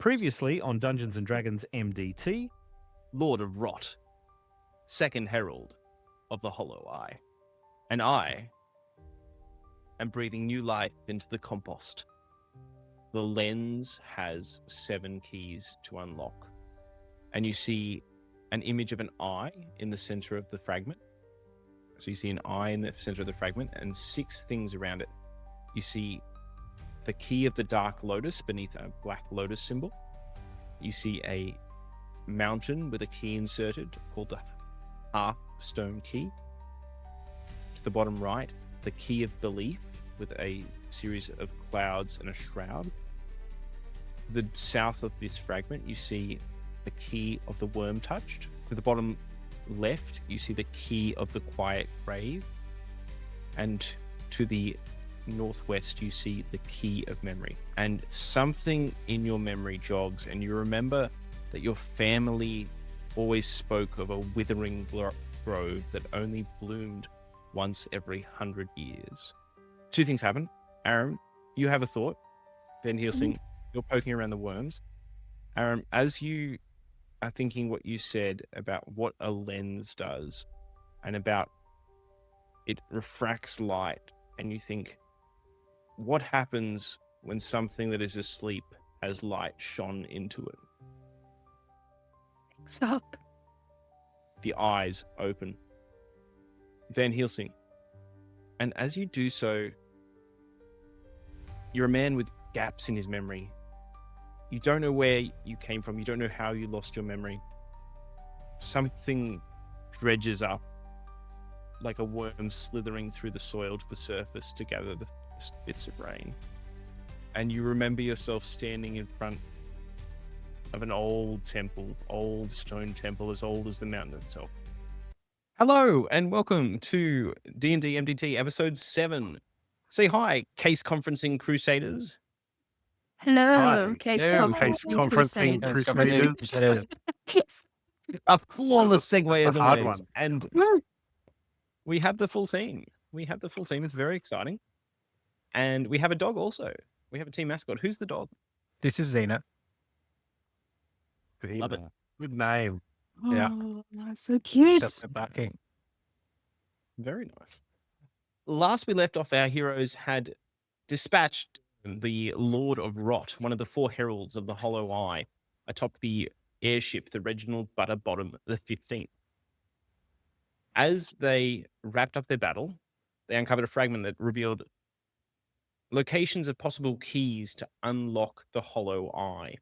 Previously on Dungeons & Dragons MDT. Lord of Rot, second herald of the Hollow Eye, and I am breathing new life into the compost. The lens has 7 keys to unlock, and you see an image of an eye in the center of the fragment. So you see an eye in the center of the fragment and 6 things around it. You see the key of the Dark Lotus beneath a black lotus symbol. You see a mountain with a key inserted called the Hearthstone key. To the bottom right, the key of belief with a series of clouds and a shroud. To the south of this fragment, you see the key of the worm touched. To the bottom left, you see the key of the quiet grave. And to the northwest, you see the key of memory. And something in your memory jogs, and you remember that your family always spoke of a withering grove that only bloomed once every 100 years. 2 things happen. Aaron, you have a thought. Then Helsing, you're poking around the worms. Aaron, as you are thinking what you said about what a lens does and about it refracts light, and you think, what happens when something that is asleep has light shone into it? Stop. The eyes open. Van Helsing. And as you do so, you're a man with gaps in his memory. You don't know where you came from. You don't know how you lost your memory. Something dredges up like a worm slithering through the soil to the surface to gather the bits of rain. And you remember yourself standing in front of an old temple, old stone temple as old as the mountain itself. Hello, and welcome to D&D MDT episode 7. Say hi, Case Conferencing Crusaders. Hello, Hi. Case Hello, Conferencing Crusaders. A flawless segue as a hard always. one. And we have the full team. It's very exciting. And we have a dog also. We have a team mascot. Who's the dog? This is Xena. Love it. Good name. Yeah. Oh, that's so cute. Just backing. Very nice. Last we left off, our heroes had dispatched the Lord of Rot, one of the 4 heralds of the Hollow Eye, atop the airship, the Reginald Butterbottom the 15th. As they wrapped up their battle, they uncovered a fragment that revealed locations of possible keys to unlock the Hollow Eye.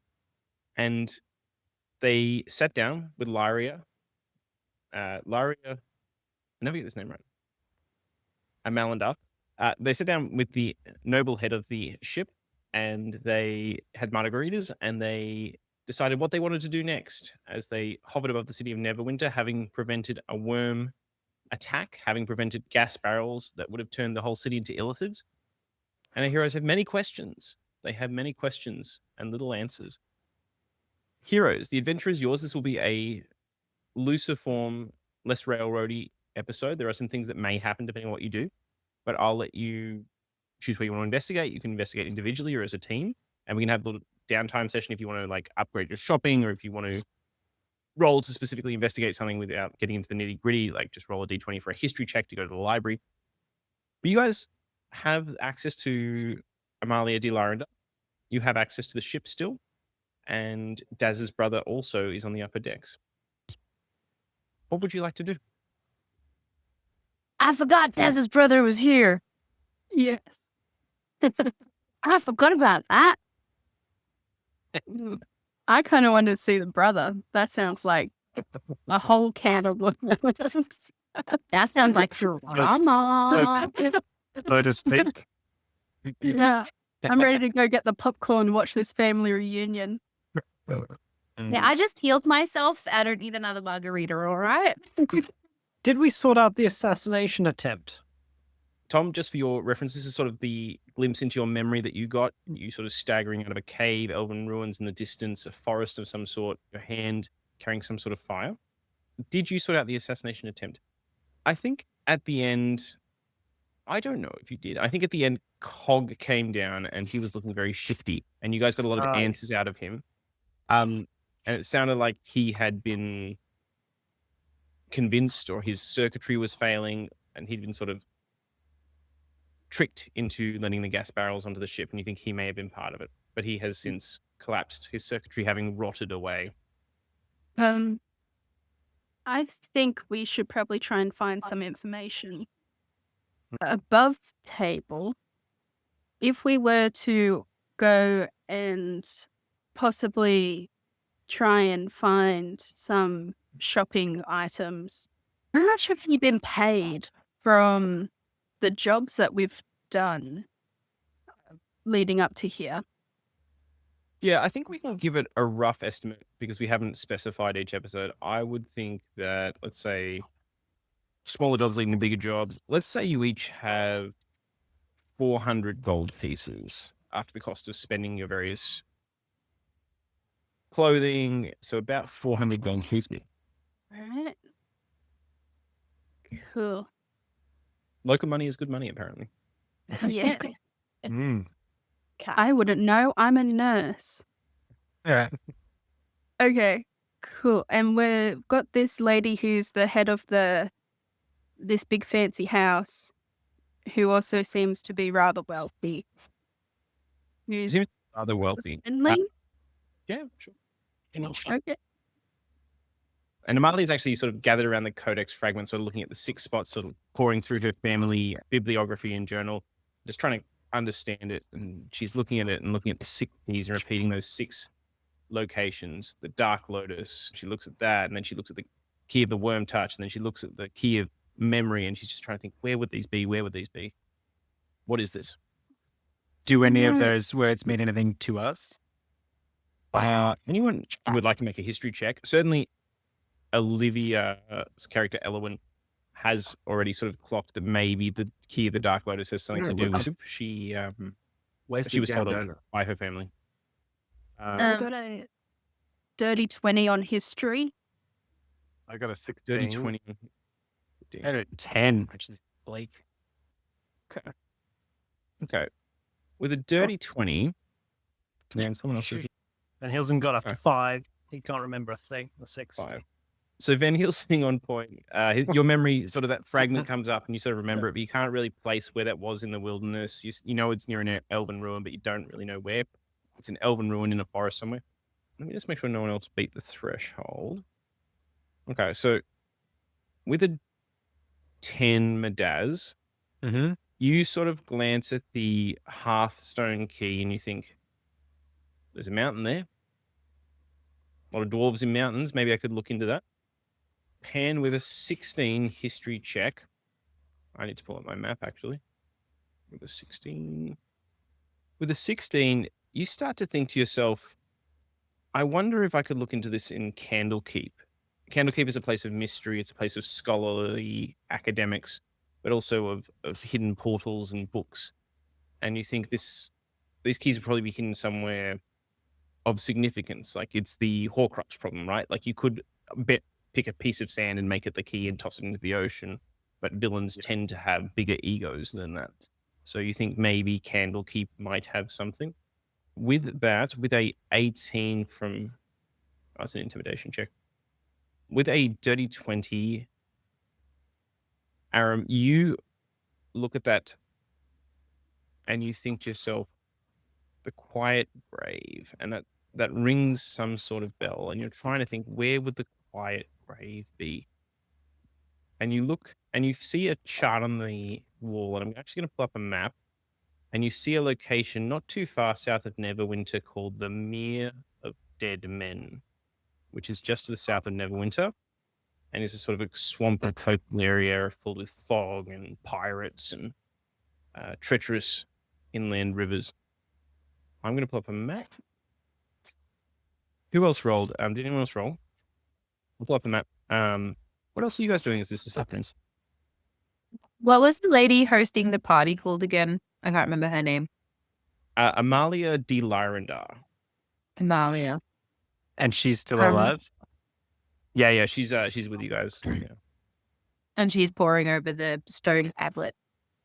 And they sat down with Lyria. I never get this name right. And Malandar. They sat down with the noble head of the ship, and they had margaritas, and they decided what they wanted to do next as they hovered above the city of Neverwinter, having prevented a worm attack, having prevented gas barrels that would have turned the whole city into illithids. And our heroes have many questions. They have many questions and little answers. Heroes, the adventure is yours. This will be a looser form, less railroady episode. There are some things that may happen depending on what you do, but I'll let you choose where you want to investigate. You can investigate individually or as a team, and we can have a little downtime session if you want to like upgrade your shopping, or if you want to roll to specifically investigate something without getting into the nitty gritty, like just roll a d20 for a history check to go to the library. But you guys have access to Amalia de Larenda. You have access to the ship still, and Daz's brother also is on the upper decks. What would you like to do? I forgot Daz's brother was here. Yes. I forgot about that. I kind of wanted to see the brother. That sounds like a whole can of worms. That sounds like drama. So to speak. Yeah. I'm ready to go get the popcorn and watch this family reunion. Yeah, I just healed myself. I don't need another margarita, all right? Did we sort out the assassination attempt? Tom, just for your reference, this is sort of the glimpse into your memory that you got. You sort of staggering out of a cave, elven ruins in the distance, a forest of some sort, your hand carrying some sort of fire. Did you sort out the assassination attempt? I think at the end, I don't know if you did. I think at the end, Cog came down and he was looking very shifty, and you guys got a lot of answers out of him. And it sounded like he had been convinced, or his circuitry was failing, and he'd been sort of tricked into letting the gas barrels onto the ship, and you think he may have been part of it. But he has since collapsed, his circuitry having rotted away. I think we should probably try and find some information above the table. If we were to go and possibly try and find some shopping items, how much have you been paid from the jobs that we've done leading up to here? Yeah, I think we can give it a rough estimate because we haven't specified each episode. I would think that, let's say, smaller jobs leading to bigger jobs. Let's say you each have 400 gold pieces after the cost of spending your various clothing. So about 400 gold pieces. Alright. Cool. Local money is good money, apparently. Yeah. Mm. I wouldn't know. I'm a nurse. Yeah. Okay, cool. And we've got this lady who's the head of this big fancy house, who also seems to be rather wealthy. Who's Seems rather wealthy. friendly? Yeah, sure. Okay. And Amalia's actually sort of gathered around the codex fragment, sort of looking at the 6 spots, sort of pouring through her family bibliography and journal, just trying to understand it. And she's looking at it and looking at the 6 keys and repeating those 6 locations. The Dark Lotus, she looks at that, and then she looks at the key of the Worm Touch, and then she looks at the key of memory, and she's just trying to think, where would these be? Where would these be? What is this? Do any of those words mean anything to us? Anyone would like to make a history check? Certainly Olivia's character, Elowen, has already sort of clocked that maybe the key of the Dark Lotus has something to do with it. She was told of by her family. I got a dirty 20 on history. I got a 16. Dirty 20. I got a 10, which is bleak. Okay. With a dirty 20, man, someone else. And Helsing got up to 5. He can't remember a thing. The 6. 5. So Van Helsing on point. Your memory, sort of that fragment comes up and you sort of remember it, but you can't really place where that was in the wilderness. You know it's near an elven ruin, but you don't really know where. It's an elven ruin in a forest somewhere. Let me just make sure no one else beat the threshold. Okay, so with a 10 Madaz, you sort of glance at the Hearthstone key and you think, there's a mountain there. A lot of dwarves in mountains. Maybe I could look into that. Pan with a 16 history check. I need to pull up my map, actually. With a 16. With a 16, you start to think to yourself, I wonder if I could look into this in Candlekeep. Candlekeep is a place of mystery. It's a place of scholarly academics, but also of hidden portals and books. And you think these keys would probably be hidden somewhere of significance. Like it's the Horcrux problem, right? Like you could pick a piece of sand and make it the key and toss it into the ocean, but villains tend to have bigger egos than that. So you think maybe Candlekeep might have something. With that, with a 18 from... Oh, that's an intimidation check. With a dirty 20, Aram, you look at that and you think to yourself, the Quiet Grave, and that rings some sort of bell, and you're trying to think, where would the Quiet Grave be? And you look and you see a chart on the wall, and I'm actually going to pull up a map, and you see a location not too far south of Neverwinter called the Mere of Dead Men, which is just to the south of Neverwinter, and is a sort of a swampy coastal area filled with fog and pirates and treacherous inland rivers. I'm going to pull up a map. Who else rolled? Did anyone else roll? I'll pull up the map. What else are you guys doing as this happens? What was the lady hosting the party called again? I can't remember her name. Amalia de Lyrandar. Amalia. And she's still alive? Yeah, she's with you guys. Yeah. And she's poring over the stone tablet.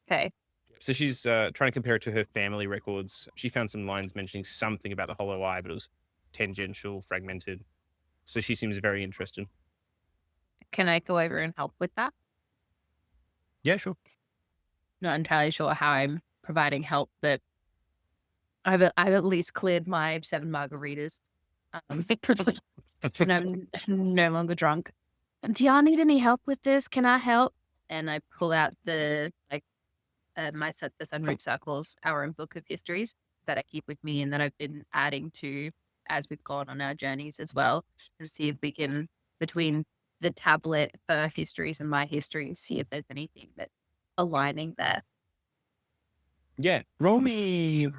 Okay. So she's trying to compare it to her family records. She found some lines mentioning something about the Hollow Eye, but it was tangential, fragmented. So she seems very interested. Can I go over and help with that? Yeah, sure. Not entirely sure how I'm providing help, but I've at least cleared my 7 margaritas. And I'm no longer drunk. Do y'all need any help with this? Can I help? And I pull out the Sunroot circles, our own book of histories that I keep with me and that I've been adding to as we've gone on our journeys as well, and see if we can, between the tablet histories and my history, see if there's anything that's aligning there. Yeah, roll me a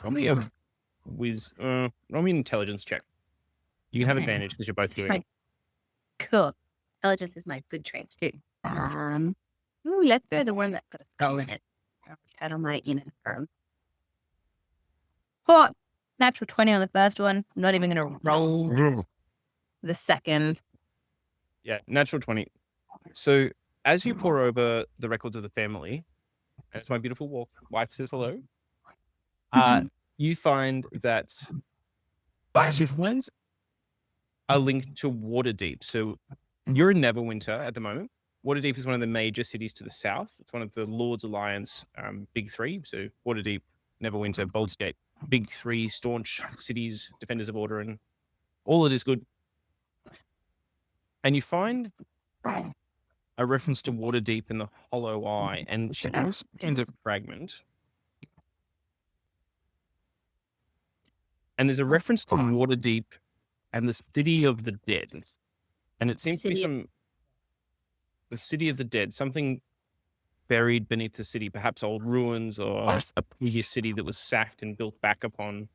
roll me an intelligence check. You can have advantage because you're both doing it. Cool. Intelligence is my good trait too. Let's go the one that's got a skull in it. I don't mind Oh, natural 20 on the first one. I'm not even going to roll the second. Yeah, natural 20. So as you pour over the records of the family, as my beautiful wife says hello, you find that ones are linked to Waterdeep. So you're in Neverwinter at the moment. Waterdeep is one of the major cities to the south. It's one of the Lord's Alliance big three. So Waterdeep, Neverwinter, Baldur's big three staunch cities, defenders of order, and all it is good. And you find a reference to Waterdeep in the Hollow Eye, and she also finds a fragment. And there's a reference to Waterdeep and the City of the Dead. And it seems to be the City of the Dead, something buried beneath the city, perhaps old ruins or a previous city that was sacked and built back upon.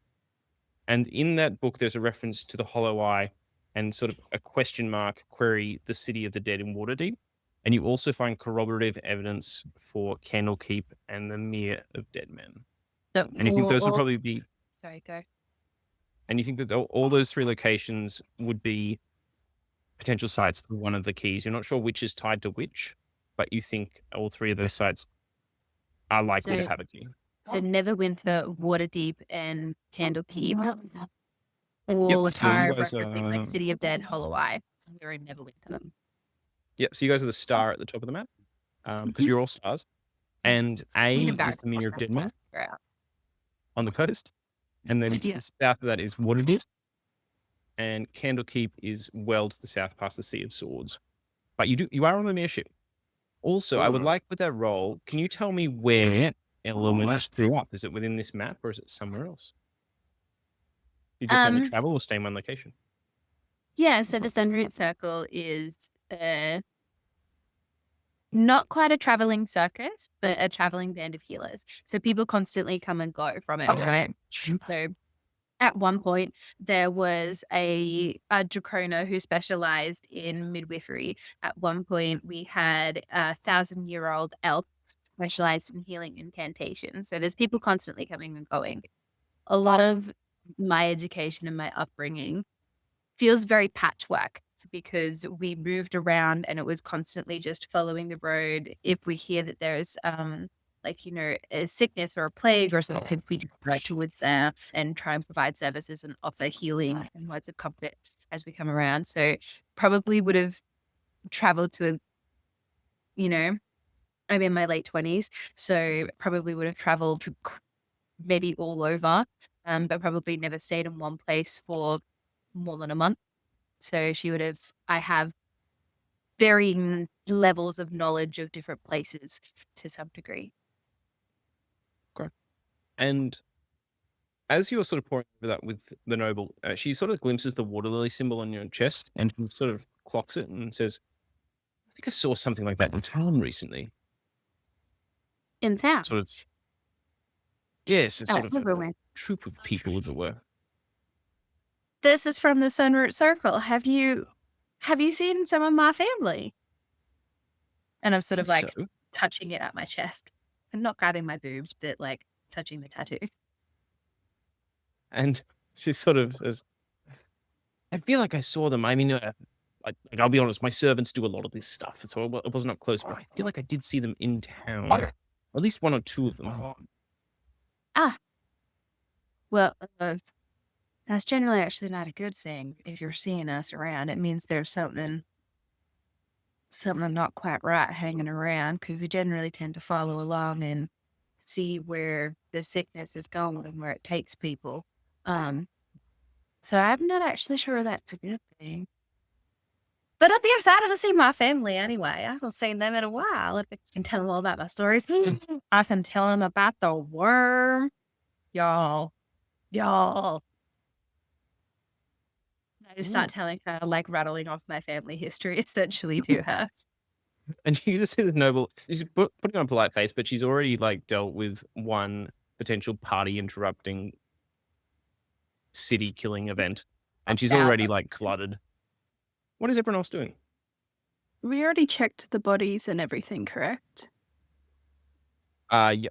And in that book, there's a reference to the Hollow Eye and sort of a question mark query, the City of the Dead in Waterdeep. And you also find corroborative evidence for Candlekeep and the Mere of Dead Men. So, And you think those would probably be... Sorry, go. And you think that all those 3 locations would be potential sites for one of the keys. You're not sure which is tied to which, but you think all 3 of those sites are likely to have a key. So Neverwinter, Waterdeep, and Candlekeep all are referencing like City of Dead, Hollow Eye. They're in Neverwinter. Yep, so you guys are the star at the top of the map, because you're all stars. And A is the Mere of Dead Men on the coast. And then south of that is Waterdeep. And Candlekeep is well to the south past the Sea of Swords. But you are on an airship. Also, I would like with that roll, can you tell me where Elowen grew up? Is it within this map or is it somewhere else? Did you plan to travel or stay in one location? Yeah, so the Sunroot Circle is not quite a traveling circus, but a traveling band of healers. So people constantly come and go from it. Right? So at one point, there was a Dracona who specialized in midwifery. At one point, we had a 1,000-year-old elf specialized in healing incantations. So there's people constantly coming and going. A lot of my education and my upbringing feels very patchwork because we moved around and it was constantly just following the road. If we hear that there's a sickness or a plague or something, we go towards there and try and provide services and offer healing and words of comfort as we come around. So probably would have traveled to I'm in my late 20s, so probably would have traveled maybe all over, but probably never stayed in one place for more than a month. So I have varying levels of knowledge of different places to some degree. Great. And as you were sort of pouring over that with the noble, she sort of glimpses the water lily symbol on your chest and sort of clocks it and says, I think I saw something like that in town recently. In town? Sort of, yes, it's sort of everywhere. a troop of people, as it were. This is from the Sunroot Circle. Have you seen some of my family? And I'm sort of like So, touching it at my chest. I'm not grabbing my boobs, but like touching the tattoo. and she sort of says, I feel like I saw them. I mean, I'll be honest, my servants do a lot of this stuff, so it wasn't up close, but I feel like I did see them in town. Or at least 1 or 2 of them. Well, That's generally actually not a good thing. If you're seeing us around, it means there's something not quite right hanging around, because we generally tend to follow along and see where the sickness is going and where it takes people. So I'm not actually sure that's a good thing. But I'd be excited to see my family anyway. I haven't seen them in a while. I can tell them all about my stories. I can tell them about the worm. Y'all. I just start telling her, like, rattling off my family history essentially to her. And you just see the noble, she's putting on a polite face, but she's already like dealt with one potential party interrupting city killing event. And she's already like cluttered. What is everyone else doing? We already checked the bodies and everything, correct? Yeah.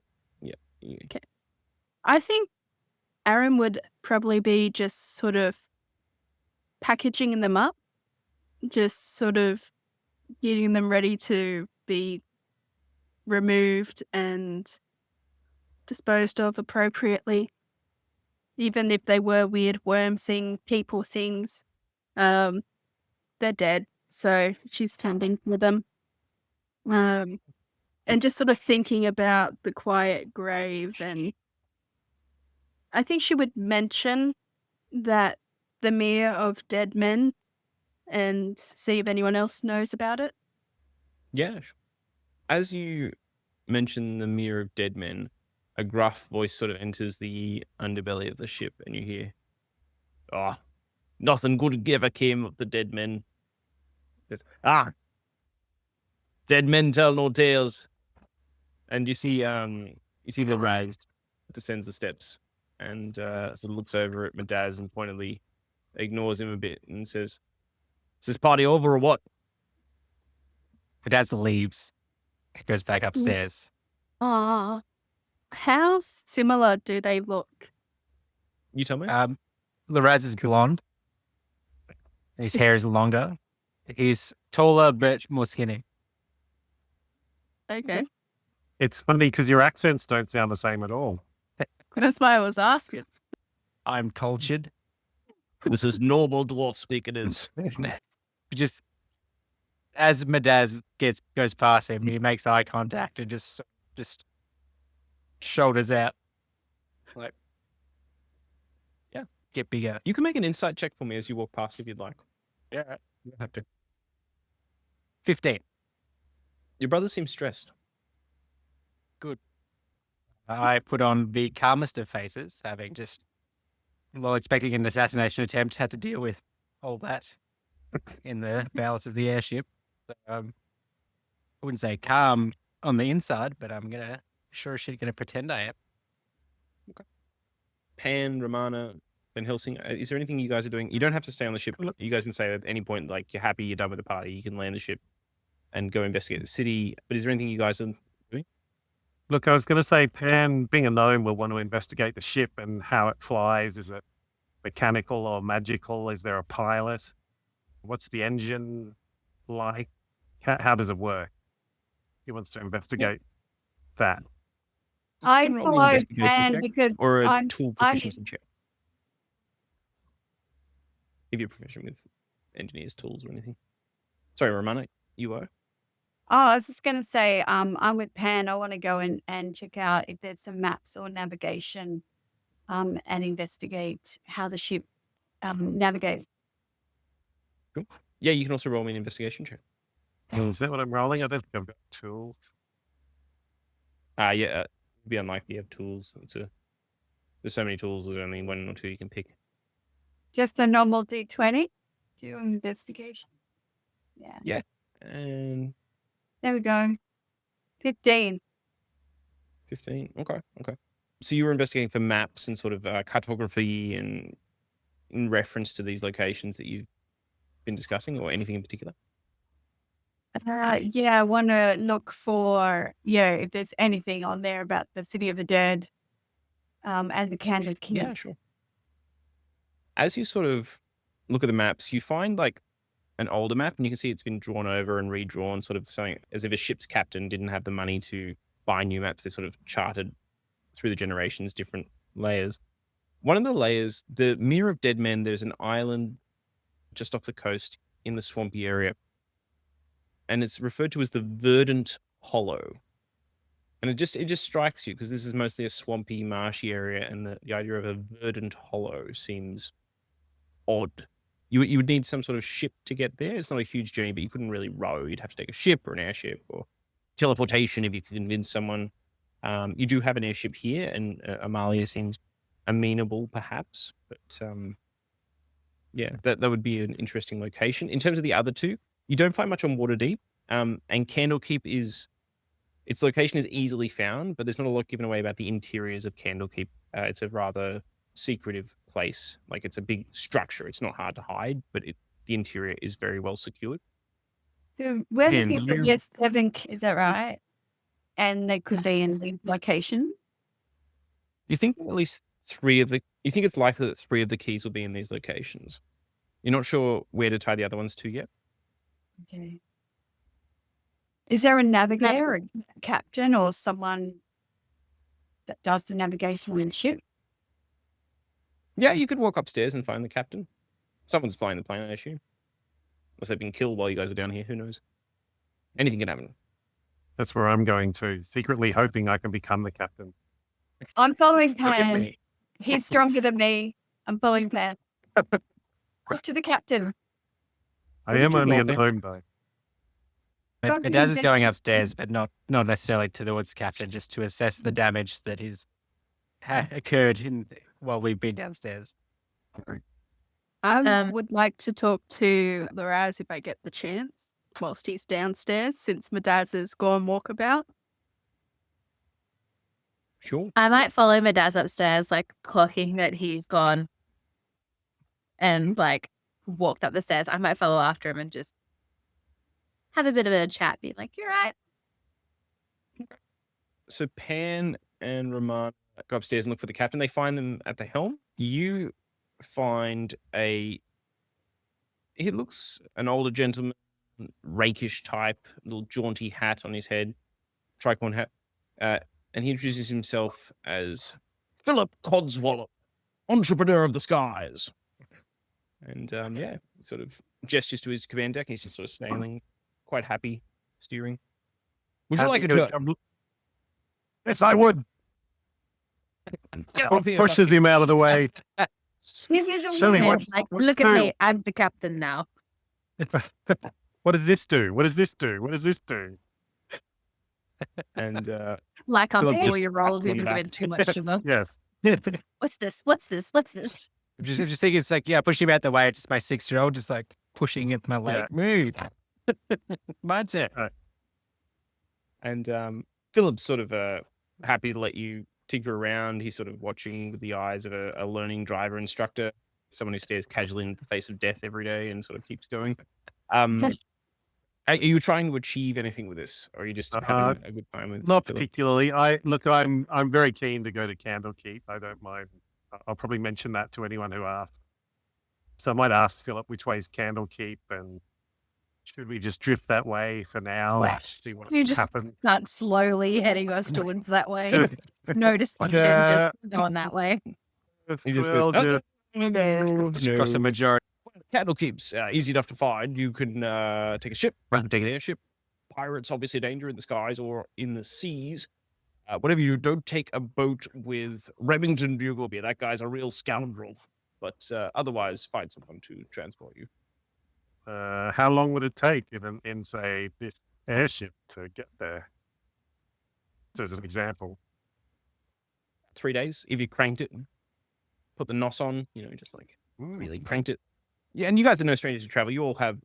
I think Aaron would probably be just sort of packaging them up, just sort of getting them ready to be removed and disposed of appropriately. Even if they were weird worm thing, people things, they're dead. So she's tending with them. And just sort of thinking about the quiet grave. And I think she would mention that the mere of dead men and see if anyone else knows about it. Yeah. As you mention the mere of dead men, a gruff voice sort of enters the underbelly of the ship, and you hear, nothing good ever came of the dead men. Dead men tell no tales. And you see Loraz descends the steps and sort of looks over at Daz and pointedly ignores him a bit and says, "Is this party over or what?" Daz leaves. Goes back upstairs. How similar do they look? You tell me. Loraz is blonde. His hair is longer. He's taller but more skinny. Okay. It's funny because your accents don't sound the same at all. That's why I was asking. I'm cultured. This is normal dwarf speak, it is. Just as Madaz goes past him, he makes eye contact and just shoulders out. Like, yeah, get bigger. You can make an insight check for me as you walk past if you'd like. Yeah, you have to. 15. Your brother seems stressed. Good. I put on the calmest of faces, having just, while expecting an assassination attempt, had to deal with all that in the bowels of the airship. So, I wouldn't say calm on the inside, but I'm gonna pretend I am. Okay. Pan, Romana, and Helsing, is there anything you guys are doing? You don't have to stay on the ship. You guys can say at any point, like, you're happy, you're done with the party, you can land the ship and go investigate the city. But is there anything you guys are doing? Look, I was going to say, Pan, being a gnome, will want to investigate the ship and how it flies. Is it mechanical or magical? Is there a pilot? What's the engine like? How does it work? He wants to investigate that. I Roll an follow investigation Pan check because or a I'm- tool proficiency check. If you're proficient with engineers' tools or anything. Sorry, Romana, you are? Oh, I was just going to say, I'm with Pan. I want to go in and check out if there's some maps or navigation and investigate how the ship navigates. Cool. Yeah, you can also roll me an investigation check. Is that what I'm rolling? I don't think I've got tools. Yeah, it'd be unlikely you have tools. There's so many tools, there's only one or two you can pick. Just a normal D20. Do investigation. Yeah. And There we go. 15. 15. Okay. So you were investigating for maps and sort of cartography and in reference to these locations that you've been discussing, or anything in particular? Yeah, I want to look for, if there's anything on there about the City of the Dead and the Candid King. Yeah, sure. As you sort of look at the maps, you find like an older map, and you can see it's been drawn over and redrawn, sort of saying as if a ship's captain didn't have the money to buy new maps. They sort of charted through the generations different layers. One of the layers, the Mirror of Dead Men, there's an island just off the coast in the swampy area. And it's referred to as the Verdant Hollow. And it just strikes you because this is mostly a swampy, marshy area, and the idea of a verdant hollow seems odd. You would need some sort of ship to get there. It's not a huge journey, but you couldn't really row. You'd have to take a ship or an airship or teleportation if you could convince someone. You do have an airship here, and Amalia seems amenable, perhaps. But yeah, that would be an interesting location. In terms of the other two, you don't find much on Waterdeep, and Candlekeep is... Its location is easily found, but there's not a lot given away about the interiors of Candlekeep. It's a rather secretive place. Like, it's a big structure. It's not hard to hide, but the interior is very well secured. So where And the people you- get 7, is that right? And they could be in the location. You think at least 3 of the... You think it's likely that 3 of the keys will be in these locations. You're not sure where to tie the other ones to yet? Okay. Is there a navigator, a captain, or someone that does the navigation on the ship? Yeah, you could walk upstairs and find the captain. Someone's flying the plane, I assume. Unless they've been killed while you guys were down here. Who knows? Anything can happen. That's where I'm going to, secretly hoping I can become the captain. I'm following Look at Pan. me. He's stronger than me. I'm following Pan. Off to the captain. I Where am did you only go, at Ben? home, though. But Don't Daz is think going upstairs, but not necessarily towards captain, just to assess the damage that occurred while we've been downstairs. I would like to talk to Loraz if I get the chance whilst he's downstairs, since Madaz has gone walkabout. Sure. I might follow my dad upstairs, like clocking that he's gone and like walked up the stairs. I might follow after him and just have a bit of a chat, be like, "You're right." So Pan and Raman go upstairs and look for the captain. They find them at the helm. You find he looks an older gentleman, rakish type, little jaunty hat on his head, tricorn hat. And he introduces himself as Philip Codswallop, entrepreneur of the skies. And yeah, sort of gestures to his command deck. He's just sort of sailing, quite happy, steering. Would you How's like it a going? turn? Yes, I would. Get off here, Pushes him out of the way. This is a Show me weird- what- Like, what's look at through? me. I'm the captain now. What does this do? What does this do? What does this do? And Like I'm Philip just 4-year-old who've lean been back. given too much sugar. Yes. What's this? What's this? What's this? I'm just thinking it's like, yeah, push him out the way. It's just my 6-year-old just like pushing at my leg. Move. Mindset. And Philip's sort of happy to let you tinker around. He's sort of watching with the eyes of a learning driver instructor, someone who stares casually into the face of death every day and sort of keeps going. Are you trying to achieve anything with this, or are you just having a good time with Not Philip? particularly. I'm very keen to go to Candlekeep. I don't mind. I'll probably mention that to anyone who asks. So I might ask Philip which way is Candlekeep, and should we just drift that way for now and see what You just happens? start slowly heading us towards that way. No decision, Yeah. just going that way. He just Well, goes, just- Just cross the majority. Candlekeep's easy enough to find. You can take a ship, take an airship. Pirates, obviously, a danger in the skies or in the seas. Whatever you don't take a boat with Remington Bugleby. That guy's a real scoundrel. But otherwise, find someone to transport you. How long would it take in say, this airship to get there? As an example. 3 days, if you cranked it, put the NOS on, just like really cranked it. Yeah, and you guys are no strangers to travel. You all have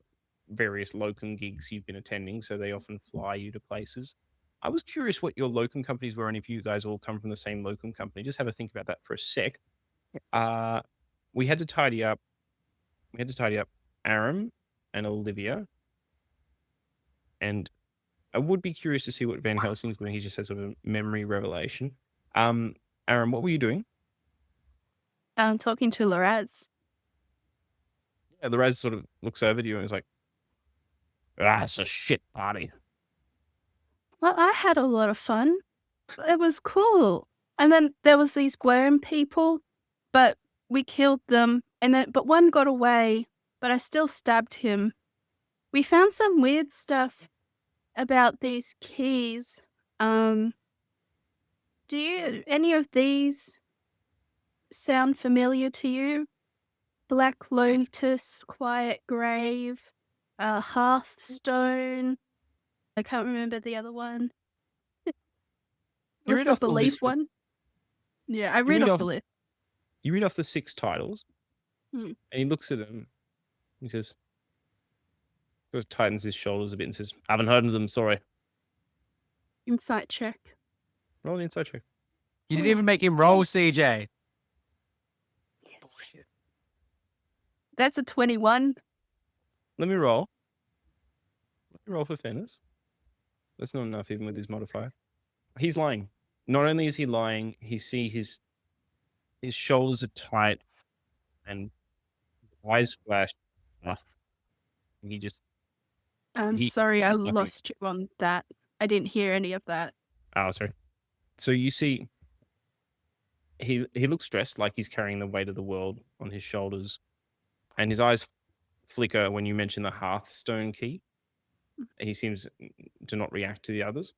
various locum gigs you've been attending, so they often fly you to places. I was curious what your locum companies were, and if you guys all come from the same locum company. Just have a think about that for a sec. We had to tidy up Aram and Olivia, and I would be curious to see what Van Helsing's doing. He just has sort of a memory revelation. Aram, what were you doing? I'm talking to Loraz. Yeah, the Raz sort of looks over to you and is like, it's a shit party. Well, I had a lot of fun. It was cool. And then there was these worm people but we killed them, but one got away, but I still stabbed him. We found some weird stuff about these keys. Do any of these sound familiar to you? Black Lotus, Quiet Grave, Hearthstone. I can't remember the other one. You Was read the off the belief list of- one? Yeah, I You read read off off- the list. You read off the 6 titles, Hmm. and he looks at them. He says, sort of tightens his shoulders a bit and says, "Haven't heard of them. Sorry." Insight check. Roll an inside check. You didn't even make him roll, CJ. Yes. That's a 21. Let me roll. Let me roll for fairness. That's not enough, even with his modifier. He's lying. Not only is he lying, he see his shoulders are tight and eyes flash. He just I'm He- sorry, I he's not gonna- lost you on that. I didn't hear any of that. sorry. So you see, he looks stressed, like he's carrying the weight of the world on his shoulders, and his eyes flicker when you mention the Hearthstone key. He seems to not react to the others,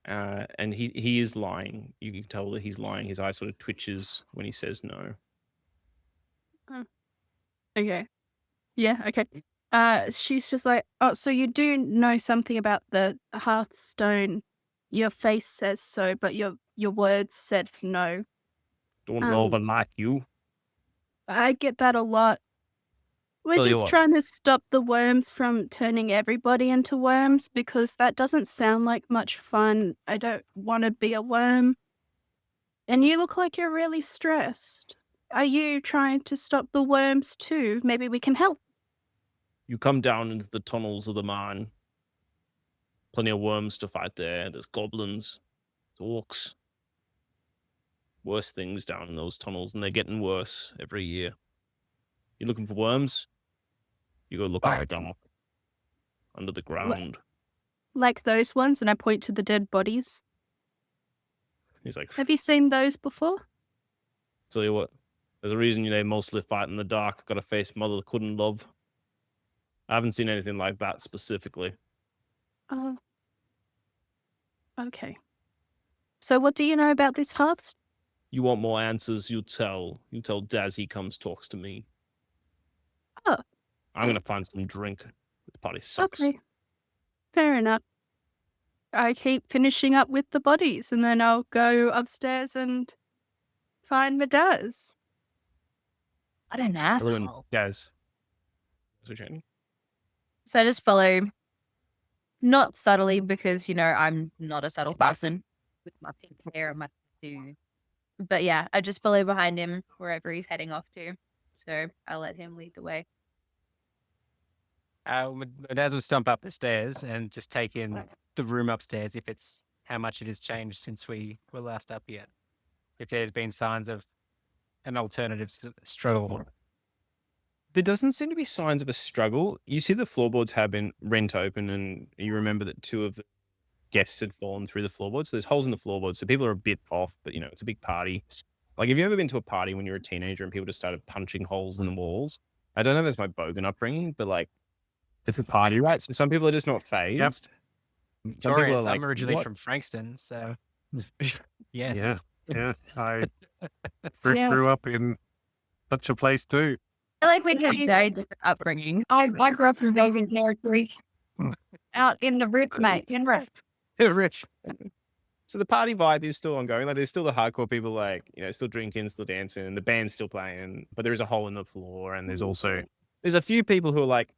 and he is lying. You can tell that he's lying. His eye sort of twitches when he says no. Okay. Yeah, okay. She's just like, oh, so you do know something about the Hearthstone. Your face says so, but your words said no. Don't Um, overlike you. I get that a lot. We're Tell you just what. trying to stop the worms from turning everybody into worms because that doesn't sound like much fun. I don't want to be a worm. And you look like you're really stressed. Are you trying to stop the worms too? Maybe we can help. You come down into the tunnels of the mine. Plenty of worms to fight there. There's goblins, orcs. Worse things down in those tunnels, and they're getting worse every year. You're looking for worms? You go look at the dark. Under the ground. Like those ones, and I point to the dead bodies. He's like, Have you seen those before? tell you what, there's a reason they mostly fight in the dark. Got a face mother couldn't love. I haven't seen anything like that specifically. Oh. Okay. So what do you know about this Hearthstone? You want more answers, you tell Daz he comes talks to me. Oh. I'm gonna find some drink. This party sucks. Okay. Fair enough. I keep finishing up with the bodies, and then I'll go upstairs and find the Daz. What an Everyone, asshole. Daz. What's your name? So I just follow, not subtly because, I'm not a subtle person with my pink hair and my tattoos. But yeah, I just follow behind him wherever he's heading off to. So I'll let him lead the way. Daz will stomp up the stairs and just take in the room upstairs if it's how much it has changed since we were last up here. If there's been signs of an alternative struggle. There doesn't seem to be signs of a struggle. You see the floorboards have been rent open, and you remember that 2 of the guests had fallen through the floorboards. So there's holes in the floorboards, so people are a bit off, but it's a big party. Like, have you ever been to a party when you were a teenager and people just started punching holes in the walls? I don't know if that's my bogan upbringing, but like, it's a party, right? So some people are just not phased. Some people are like, I'm originally "What?" from Frankston, so yes. Yeah. I grew up in such a place too. I feel like we have very different upbringing. I grew up in Belgian territory. Out in the roof, mate. In roof. Rich. So the party vibe is still ongoing. Like, there's still the hardcore people, like, still drinking, still dancing, and the band's still playing, but there is a hole in the floor, and there's a few people who are like,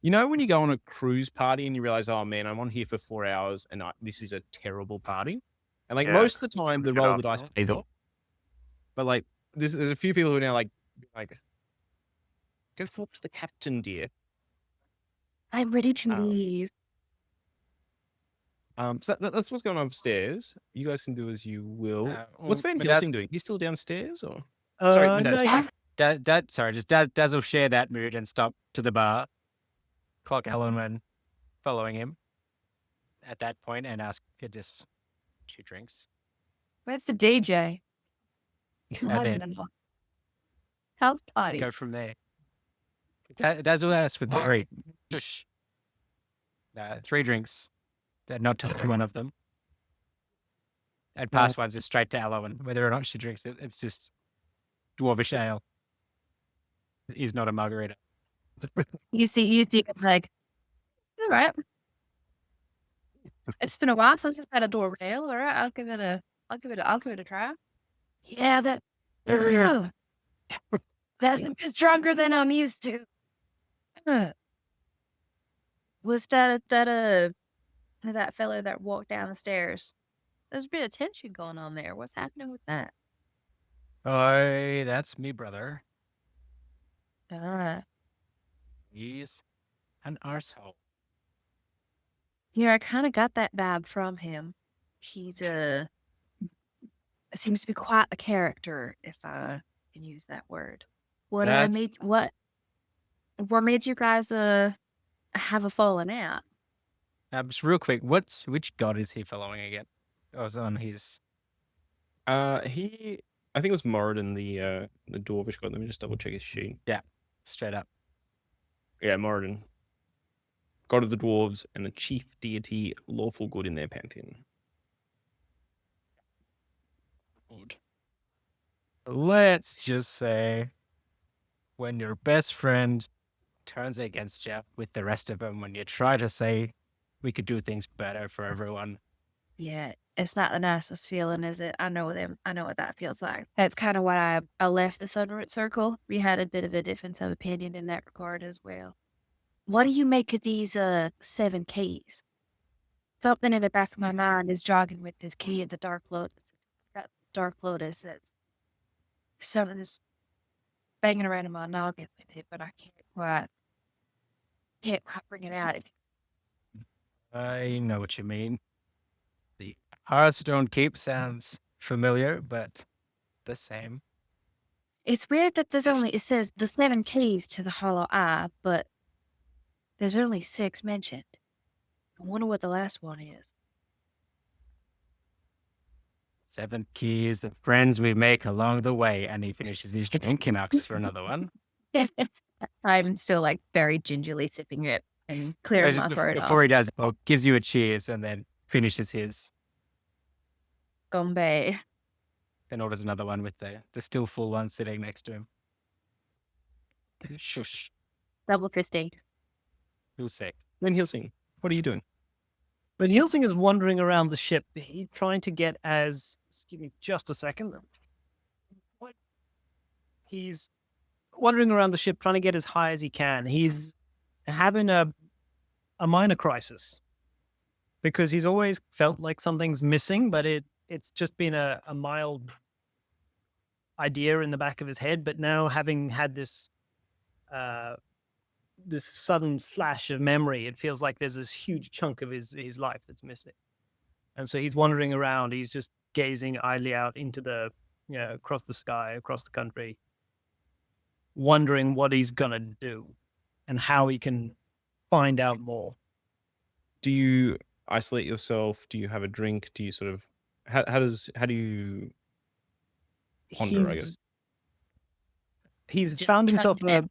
when you go on a cruise party and you realize, oh man, I'm on here for 4 hours and this is a terrible party. And like, Yeah. most of the time the Good roll of the after. dice pays off. But like, there's a few people who are now like, go talk to the captain, dear. I'm ready to Oh. leave. So that's what's going on upstairs. You guys can do as you will. What's Van Daz, Helsing doing? He's still downstairs, or? Sorry, Daz. Daz will share that mood and stop to the bar, clock Elowen following him at that point and ask for just 2 drinks. Where's the DJ? And then House party. Go from there. Daz will ask with three. Shush. 3 drinks. Not touch one of them. And pass ones just straight to Elowen. Whether or not she drinks it, it's just Dwarvish ale. It is not a margarita. You see, like, all right. It's been a while since I've had a dwarf ale. All right, I'll give it a try. Yeah, that's a bit stronger than I'm used to. Was that fellow that walked down the stairs? There's a bit of tension going on there. What's happening with that? Oh, that's me, brother. Ah, He's an arsehole. yeah, I kind of got that vibe from him. He's seems to be quite a character, if I can use that word. What made you guys have a falling out? Just real quick, which god is he following again? I was on his. I think it was Moradin, the Dwarvish god. Let me just double check his sheet. Straight up. Yeah, Moradin, god of the dwarves and the chief deity, lawful good in their pantheon. Let's just say, when your best friend turns against you with the rest of them, when you try to say we could do things better for everyone. Yeah, it's not the nicest feeling, is it? I know what that feels like. That's kind of why I left the Sunroot circle. We had a bit of a difference of opinion in that regard as well. What do you make of these 7 keys? Something in the back of my mind is jogging with this key of the Dark Lotus. Dark Lotus. That's something that's banging around in my noggin with it, but I can't quite bring it out. I know what you mean. The Hearthstone keep sounds familiar, but the same. It's weird that it says the 7 keys to the Hollow Eye, but there's only 6 mentioned. I wonder what the last one is. 7 keys of friends we make along the way, and he finishes his drink and asks for another one. I'm still like very gingerly sipping it and clearing my throat Before off. he does, gives you a cheers and then finishes his. Gombe. Then orders another one with the still full one sitting next to him. Shush. Double fisting. He'll say. Then Helsing, what are you doing? But Helsing is wandering around the ship. He's trying to get as. Give me just a second. He's wandering around the ship trying to get as high as he can. He's having a minor crisis because he's always felt like something's missing, but it's just been a mild idea in the back of his head. But now, having had this sudden flash of memory, it feels like there's this huge chunk of his life that's missing. And so he's wandering around. He's just gazing idly out into across the sky, across the country, wondering what he's gonna do and how he can find out more. Do you isolate yourself? Do you have a drink? Do you sort of how do you ponder? I guess He's Just found himself. chugging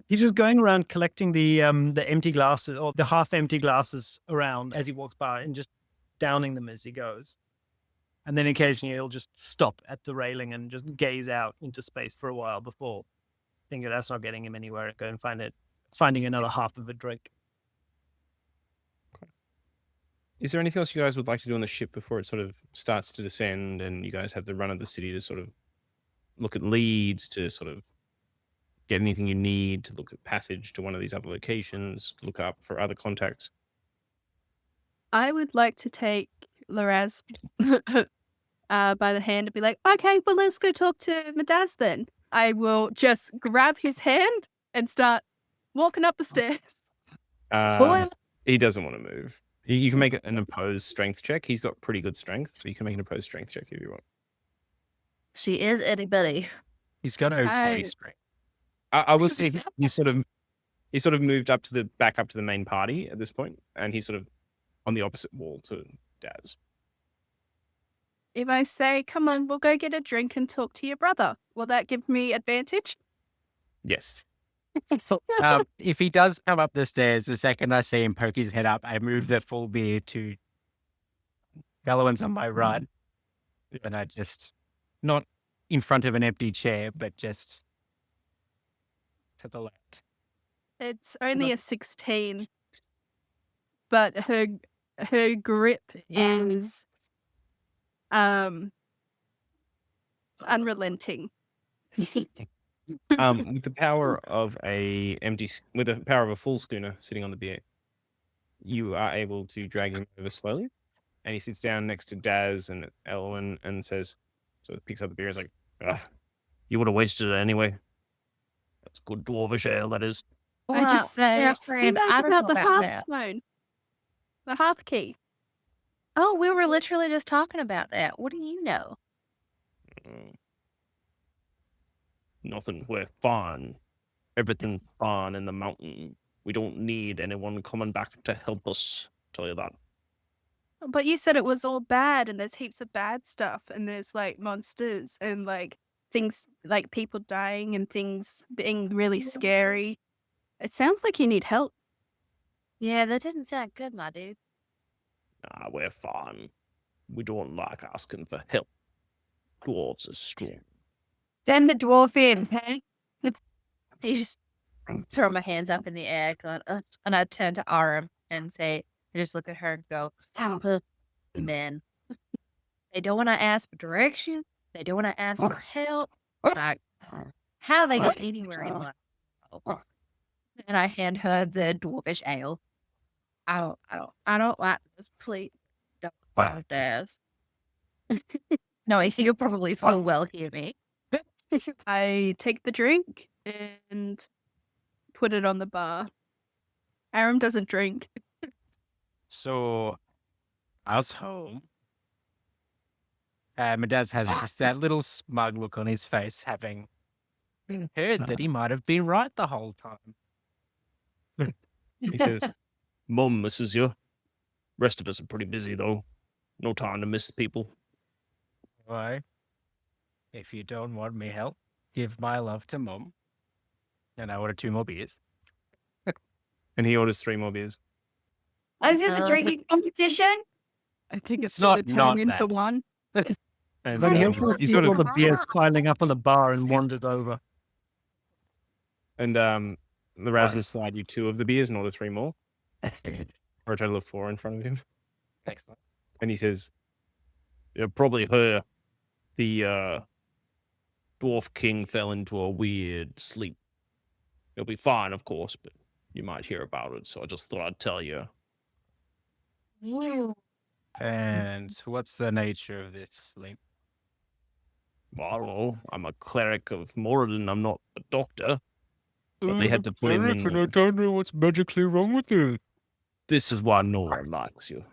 He's just going around collecting the empty glasses or the half empty glasses around as he walks by and just downing them as he goes. And then occasionally he'll just stop at the railing and just gaze out into space for a while before thinking that's not getting him anywhere and go and finding another half of a drink. Is there anything else you guys would like to do on the ship before it sort of starts to descend and you guys have the run of the city to sort of look at leads, to sort of get anything you need, to look at passage to one of these other locations, to look up for other contacts? I would like to take Loraz by the hand and be like, okay, well, let's go talk to Daz then. I will just grab his hand and start walking up the stairs. He doesn't want to move. You can make an opposed strength check. He's got pretty good strength, so you can make an opposed strength check if you want. She is anybody. He's got okay I- strength. I will say he sort of moved up to the main party at this point, and he's sort of on the opposite wall to Daz. If I say, come on, we'll go get a drink and talk to your brother, will that give me advantage? Yes. If he does come up the stairs, the second I see him poke his head up, I move the full beer to Elowen's on my right. And I just, not in front of an empty chair, but just to the left. It's only a 16, but her grip is unrelenting. With the power of with the power of a full schooner sitting on the beer, you are able to drag him over slowly, and he sits down next to Daz and Elowen and says, so he picks up the beer and is like, "Ugh, you would have wasted it anyway. That's good dwarvish ale, that is." I just say, yeah, "Who friend, knows I don't about know the about that." Hearthstone? The Hearth key. Oh, we were literally just talking about that. What do you know? Nothing. We're fine. Everything's fine in the mountain. We don't need anyone coming back to help us. Tell you that. But you said it was all bad, and there's heaps of bad stuff, and there's like monsters and like things like people dying and things being really scary. It sounds like you need help. Yeah, that doesn't sound good, my dude. Nah, we're fine. We don't like asking for help. Dwarves are strong. Send the dwarf in, hey? You just throw my hands up in the air, going, and I turn to Aram and say, I just look at her and go, man, they don't want to ask for direction. They don't want to ask for help. Like, how they get anywhere in life? And I hand her the dwarvish ale. I don't like this. Please don't Daz. No, I think you'll probably full well hear me. I take the drink and put it on the bar. Aram doesn't drink. So, I was home. My dad has just that little smug look on his face, having heard that he might have been right the whole time. He says, Mum misses you. Rest of us are pretty busy, though. No time to miss people. Why? If you don't want me help, give my love to Mum. And I order 2 more beers. And he orders 3 more beers. Is this a drinking competition? I think it's not- turning not into that. one. And But he'll he see sort all of, the beers piling up on the bar and wanders over. and Loraz will slide you 2 of the beers and order 3 more. For a total of 4 in front of him. Excellent. And he says, "You probably heard the Dwarf King fell into a weird sleep. He'll be fine, of course, but you might hear about it, so I just thought I'd tell you." And what's the nature of this sleep? Well, I don't know. I'm a cleric of Moradin. I'm not a doctor. But they had to put him in. I don't know what's magically wrong with you. This is why no one likes you.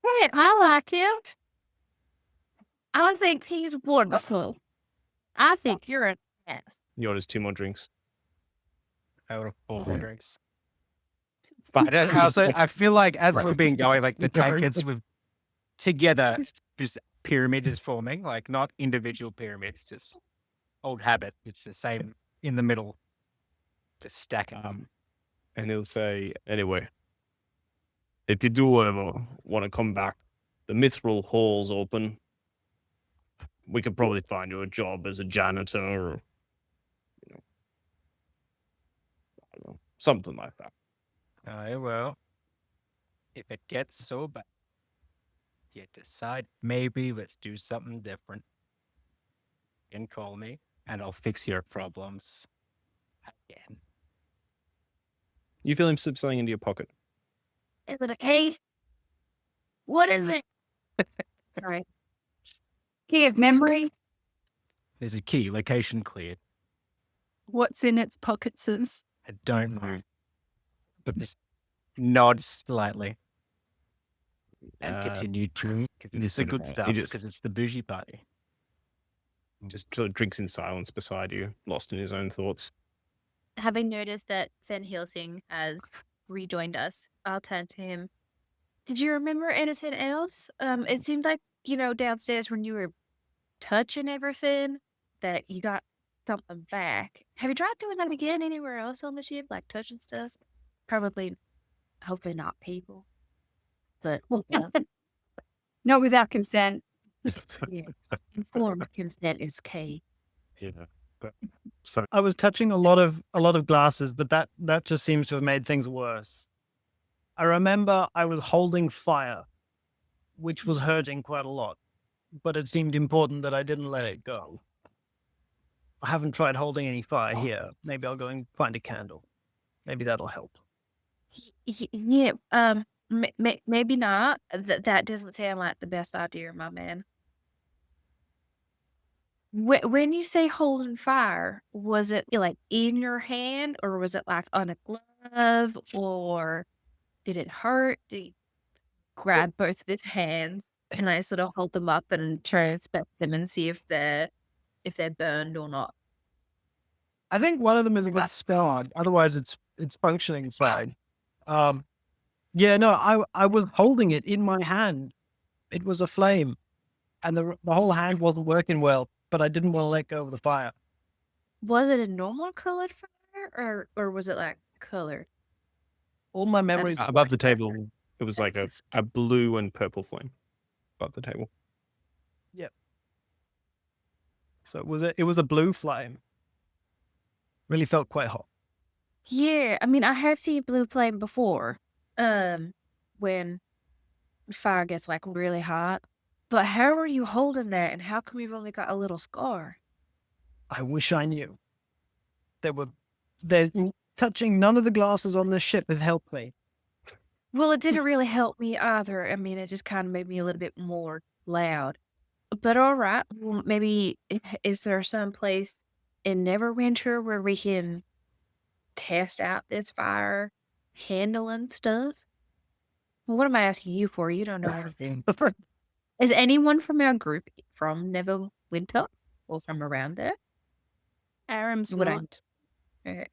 Hey, I like him. I think he's wonderful. I think you're an ass. He orders 2 more drinks. I order 4 more drinks. But I feel like as we've been going, like the tankers with together, just pyramid is forming, like not individual pyramids, just old habit. It's the same in the middle, just stacking up. And he'll say, anyway, if you do ever want to come back, the Mithril Hall's open. We could probably find you a job as a janitor or, I don't know, something like that. I will. If it gets so bad, you decide maybe let's do something different. You can call me and I'll fix your problems again. You feel him slip something into your pocket. Is it a key? What is it? Sorry. Key of memory? There's a key, location cleared. What's in its pockets? I don't know. But just nod slightly. And continue to. It's the good stuff because it's the bougie party. Just sort of drinks in silence beside you, lost in his own thoughts. Having noticed that Van Helsing has rejoined us, I'll turn to him. Did you remember anything else? It seemed like downstairs when you were touching everything, that you got something back. Have you tried doing that again anywhere else on the ship, like touching stuff? Probably, hopefully not people, but Not without consent. yeah, informed consent is key. Yeah. So I was touching a lot of glasses, but that just seems to have made things worse. I remember I was holding fire, which was hurting quite a lot, but it seemed important that I didn't let it go. I haven't tried holding any fire here. Maybe I'll go and find a candle. Maybe that'll help. Yeah, maybe not. That doesn't sound like the best idea, my man. When you say holding fire, was it like in your hand, or was it like on a glove, or did it hurt? Did he grab both of his hands and I sort of hold them up and try to inspect them and see if they're burned or not? I think one of them is a bit scarred. Otherwise, it's functioning fine. Yeah, no, I was holding it in my hand. It was a flame, and the whole hand wasn't working well. But I didn't want to let go of the fire. Was it a normal colored fire, or was it like colored? All my memories Above the table, it was like a blue and purple flame above the table. So it was a blue flame. Really felt quite hot. Yeah, I mean, I have seen blue flame before, when fire gets like really hot. But how are you holding that, and how come you've only got a little scar? I wish I knew. Touching none of the glasses on this ship have helped me. Well, it didn't really help me either. I mean, it just kind of made me a little bit more loud. But all right, well, maybe is there some place in Neverwinter where we can test out this fire handling stuff? Well, what am I asking you for? You don't know anything. Is anyone from our group from Neverwinter or from around there? Aram's Would I- not. Okay.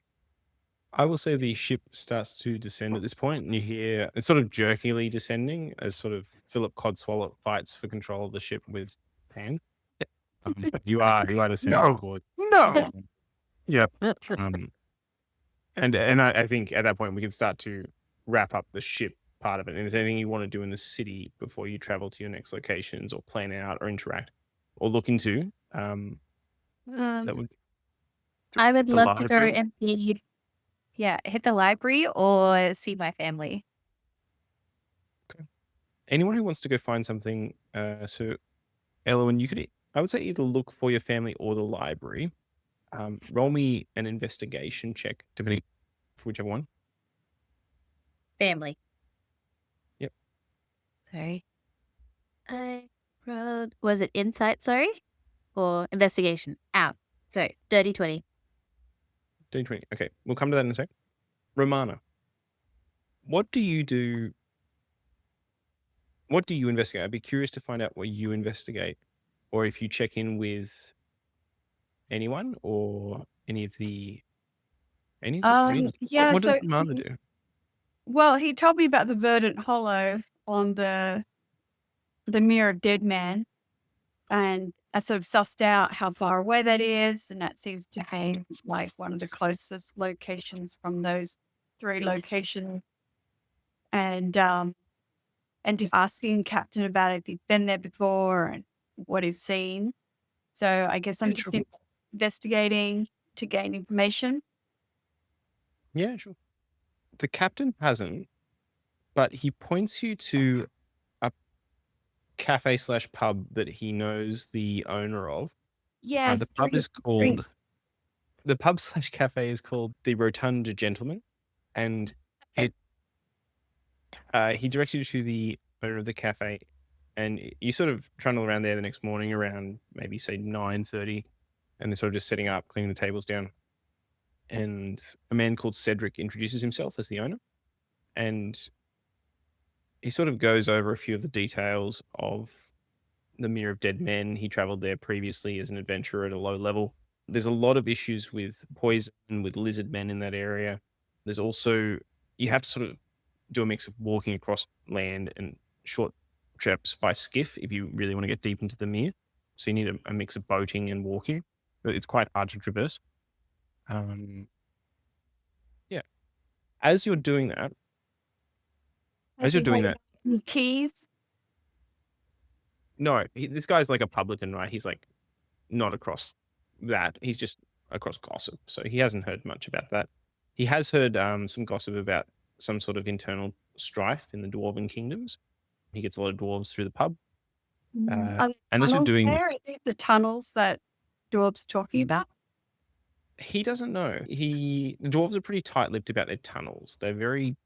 I will say the ship starts to descend at this point, and you hear it's sort of jerkily descending as sort of Philip Codswallop fights for control of the ship with Pan. But you are descending No. towards. no. Yeah. And I think at that point we can start to wrap up the ship part of it. And if there's anything you want to do in the city before you travel to your next locations, or plan out, or interact, or look into, that would. I would The love to go library? and see. Yeah, hit the library or see my family. Anyone who wants to go find something, so Elowen, I would say either look for your family or the library. Roll me an investigation check, depending for whichever one. Family. Yep. Sorry. I rolled. Was it insight? Sorry, or investigation? Ow. Sorry. Dirty 20. 20. Okay, we'll come to that in a sec. Romana, what do you do? What do you investigate? I'd be curious to find out what you investigate, or if you check in with anyone or any of the. Yeah, What does so Romana do? well, he told me about the Verdant Hollow on the Mirror of Dead Man, and I sort of sussed out how far away that is, and that seems to be like one of the closest locations from those 3 locations. And just asking Captain about if he's been there before and what he's seen. So I guess I'm just investigating to gain information. Yeah, sure. The captain hasn't, but he points you to a cafe/pub that he knows the owner of. Yeah, The pub is called. The pub/cafe is called the Rotund Gentleman, and he directs you to the owner of the cafe, and you sort of trundle around there the next morning around maybe say 9:30, and they're sort of just setting up, cleaning the tables down. And a man called Cedric introduces himself as the owner, and he sort of goes over a few of the details of the Mirror of Dead Men. He traveled there previously as an adventurer at a low level. There's a lot of issues with poison, with lizard men in that area. There's also, you have to sort of do a mix of walking across land and short trips by skiff if you really want to get deep into the mere. So you need a mix of boating and walking. But it's quite hard to traverse. Yeah. As you're doing that, Keys. no, this guy's like a publican, right? He's like not across that. He's just across gossip. So he hasn't heard much about that. He has heard some gossip about some sort of internal strife in the dwarven kingdoms. He gets a lot of dwarves through the pub. And as you're doing, the tunnels that Dwarf's talking about. he doesn't know. The dwarves are pretty tight-lipped about their tunnels. They're very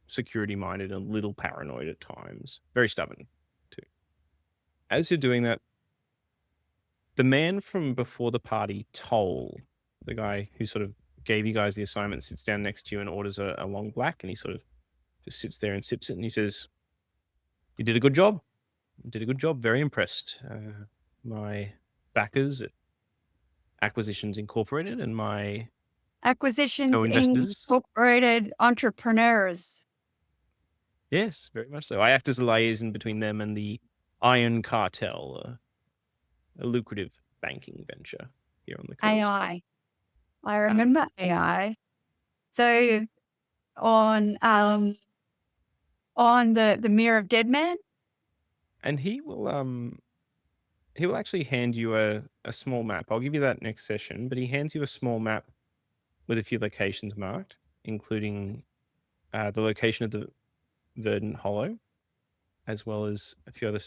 security-minded and a little paranoid at times. Very stubborn, too. As you're doing that, the man from before the party, Toll, the guy who sort of gave you guys the assignment, sits down next to you and orders a long black, and he sort of just sits there and sips it, and he says, "You did a good job. You did a good job. Very impressed. My backers at Acquisitions Incorporated and my Acquisitions co-investors." Incorporated entrepreneurs. Yes, very much so. I act as a liaison between them and the Iron Cartel, a lucrative banking venture here on the coast. AI. I remember AI. So on the Mirror of Dead Man. And he will actually hand you a small map. I'll give you that next session, but he hands you a small map with a few locations marked, including the location of the Verdant Hollow, as well as a few other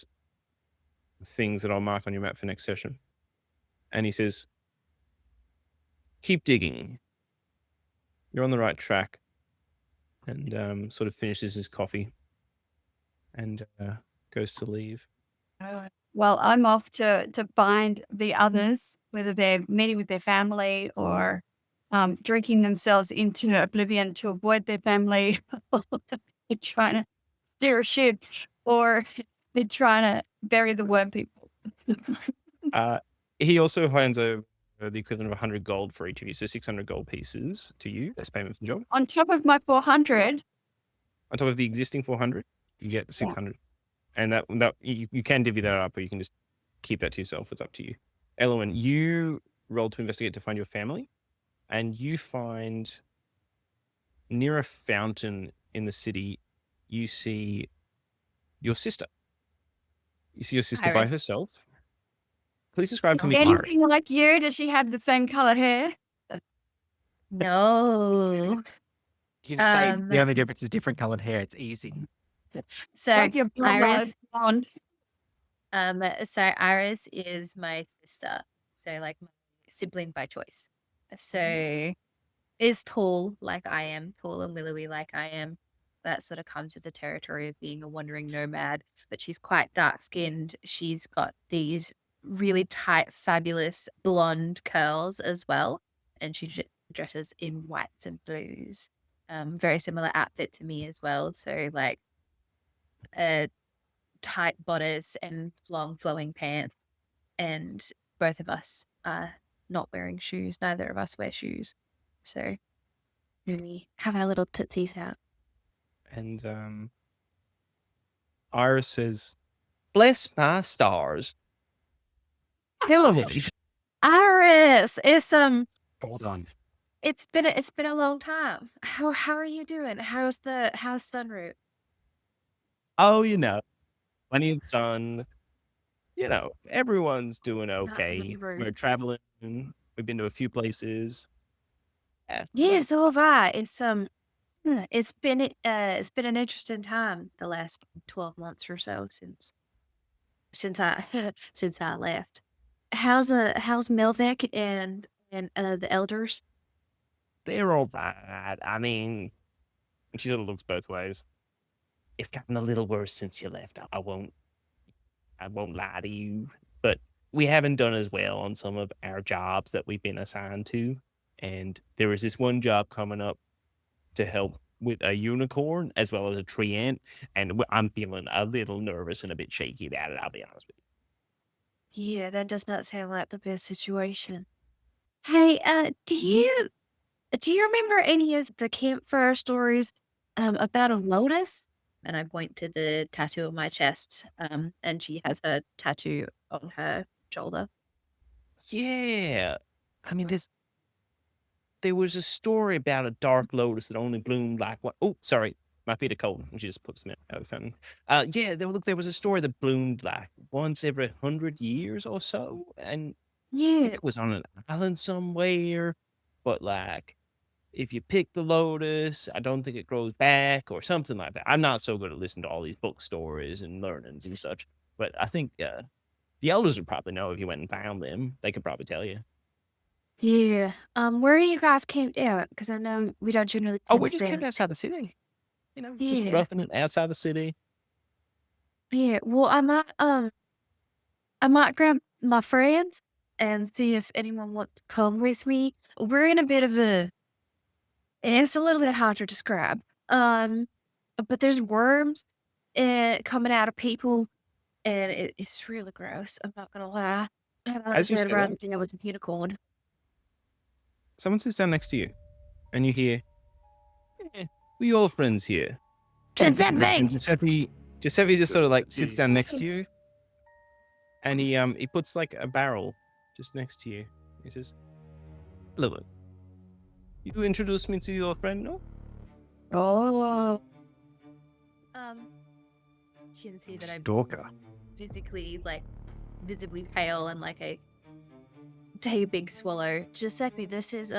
things that I'll mark on your map for next session. And he says, "Keep digging. You're on the right track." And sort of finishes his coffee and goes to leave. Well, I'm off to find the others, whether they're meeting with their family or drinking themselves into oblivion to avoid their family, or they're trying to steer a ship, or they're trying to bury the worm people. He also hands over the equivalent of 100 gold for each of you, so 600 gold pieces to you as payment for the job. On top of my 400. On top of the existing 400, you get 600. And that you can divvy that up, or you can just keep that to yourself. It's up to you. Elowen, you roll to investigate to find your family, and you find near a fountain in the city, you see your sister. You see your sister by Iris. herself. Please describe to me. Anything like you? Does she have the same colored hair? No. You just say the only difference is different colored hair. It's easy. So Like your brother Iris, is blonde. so Iris is my sister. So like my sibling by choice. So is tall like I am, tall and willowy like I am. That sort of comes with the territory of being a wandering nomad, but she's quite dark skinned. She's got these really tight, fabulous blonde curls as well. And she dresses in whites and blues. Very similar outfit to me as well. So like tight bodice and long flowing pants. And both of us are not wearing shoes. Neither of us wear shoes. So we have our little tootsies out. And Iris says, "Bless my stars." Iris, it's Hold on. it's been a long time. How are you doing? How's Sunroot? Oh, plenty of sun. Everyone's doing okay. be rude. We're traveling. We've been to a few places. Yeah, so have I. It's been an interesting time the last 12 months or so since I left. How's Melvek and the elders? They're all right. I mean, she sort of looks both ways. It's gotten a little worse since you left. I won't lie to you, but we haven't done as well on some of our jobs that we've been assigned to. And there is this one job coming up to help with a unicorn as well as a tree ant, and I'm feeling a little nervous and a bit shaky about it, I'll be honest with you. Yeah, that does not sound like the best situation. Hey, do you remember any of the campfire stories about a lotus? And I point to the tattoo on my chest, and she has a tattoo on her shoulder. Yeah. I mean, there was a story about a dark lotus that only bloomed like what? Oh, sorry. My feet are cold. And she just plucks them out of the fountain. Yeah, there was a story that bloomed like once every 100 years or so. And I Yeah. think it was on an island somewhere. But like, if you pick the lotus, I don't think it grows back or something like that. I'm not so good at listening to all these book stories and learnings and such. But I think the elders would probably know if you went and found them. They could probably tell you. Yeah. Where are you guys camped out? Because I know we don't generally. Oh, tend we're to just stay camped in- outside the city. Just Yeah. roughing it outside the city. Yeah. Well, I might grab my friends and see if anyone wants to come with me. We're in a bit of a. It's a little bit hard to describe. But there's worms coming out of people, and it's really gross. I'm not gonna lie. And I As you said say rather that- than it was a unicorn. Someone sits down next to you, and you hear, we all friends here. Giuseppe! And Giuseppe just sort of like sits down next to you, and he puts like a barrel just next to you. He says, "Hello, you introduce me to your friend, no?" Oh. You can see that I'm Stalker. physically, like, visibly pale and like I take a big swallow. Giuseppe, this is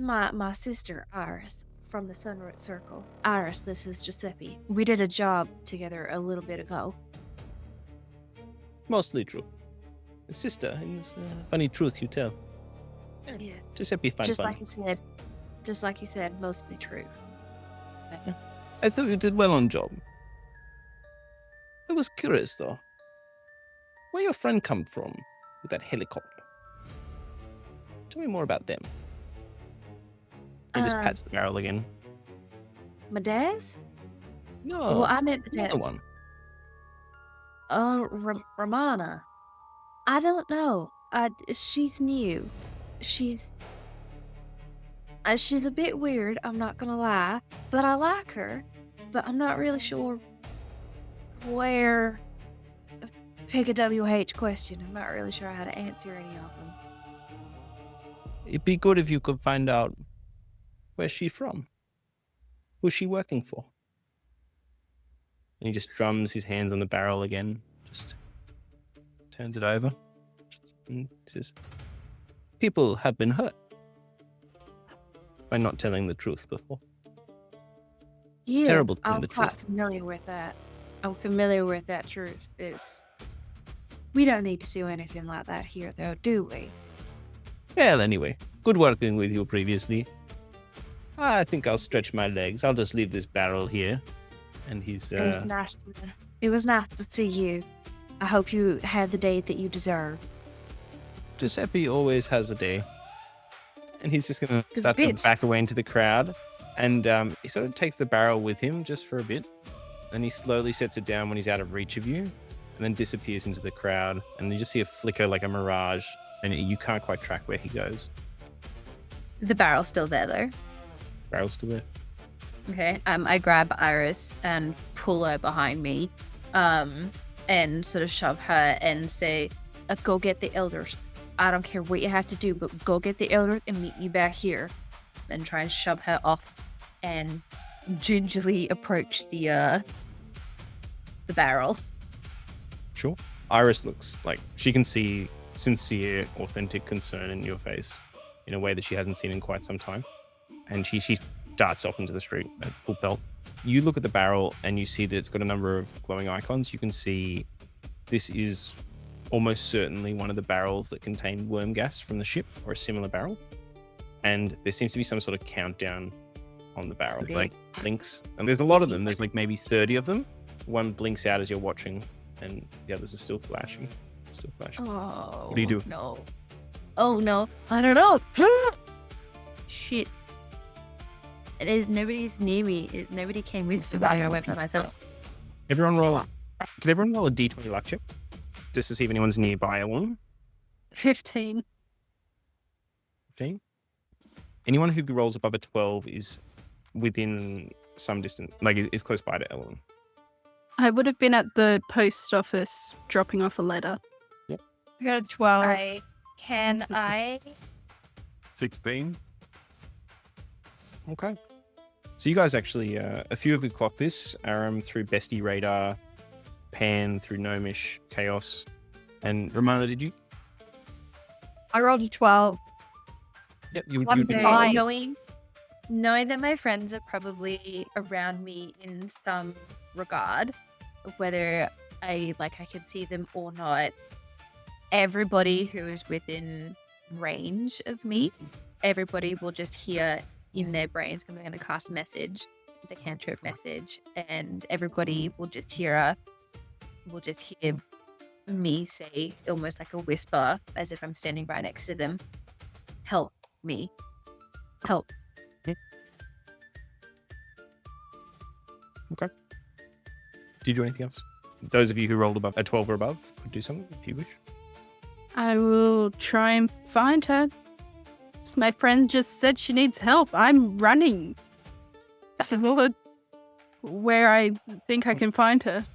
my sister Iris from the Sunroot Circle. Iris, this is Giuseppe. We did a job together a little bit ago. Mostly true. Sister, and it's funny truth you tell. Yes. Giuseppe find Just fun. like you said, mostly true. I thought you did well on job. I was curious though. Where your friend come from with that helicopter? Tell me more about them. He just Um, pats the barrel again. My dad's? No, Well, I meant the the other dad's. one. Oh, Ramana. I don't know. She's new. She's a bit weird, I'm not gonna lie, but I like her. But I'm not really sure where. Pick a WH question. I'm not really sure how to answer any of them. It'd be good if you could find out where's she from. Who's she working for? And he just drums his hands on the barrel again. Just turns it over. And says, people have been hurt by not telling the truth before. Yeah, Terrible telling I'm the quite truth. familiar with that. I'm familiar with that truth. We don't need to do anything like that here, though, do we? Well, anyway, good working with you previously. I think I'll stretch my legs. I'll just leave this barrel here. And he's It was nice to see you. I hope you had the day that you deserve. Giuseppe always has a day. And he's just going to He's a start to bitch. back away into the crowd. And he sort of takes the barrel with him just for a bit. And he slowly sets it down when he's out of reach of you. And then disappears into the crowd. And you just see a flicker like a mirage. And you can't quite track where he goes. The barrel's still there, though. Barrel's still there. Okay. I grab Iris and pull her behind me, and sort of shove her and say, "Go get the elders. I don't care what you have to do, but go get the elders and meet me back here." And try and shove her off, and gingerly approach the barrel. Sure. Iris looks like she can see sincere, authentic concern in your face in a way that she hasn't seen in quite some time. And she darts off into the street at full pelt. You look at the barrel and you see that it's got a number of glowing icons. You can see this is almost certainly one of the barrels that contain worm gas from the ship, or a similar barrel. And there seems to be some sort of countdown on the barrel, Okay. like blinks. And there's a lot of them. There's like maybe 30 of them. One blinks out as you're watching, and the others are still flashing. Oh. What do you do? No. Oh no. I don't know. Shit. Nobody's near me. Nobody came with me. I went by myself. Did everyone roll a d20 luck check? Just to see if anyone's nearby a one? 15. 15? Anyone who rolls above a 12 is within some distance, like it's close by to Elowen. I would have been at the post office dropping off a letter. I got a 12. Can I? 16. Okay. So you guys actually, a few of you clocked this. Aram through Bestie Radar, Pan through Gnomish, Chaos, and Romana, did you? I rolled a 12. Yep, you One would. zero. be- Nice. Knowing that my friends are probably around me in some regard, whether I can see them or not, everybody who is within range of me, everybody will just hear in their brains, I'm going to cast message, the cantrip message, and everybody will just hear me say, almost like a whisper, as if I'm standing right next to them, help me, help. Okay. Do you do anything else? Those of you who rolled above a 12 or above could do something if you wish. I will try and find her. My friend just said she needs help. I'm running. Where I think I can find her.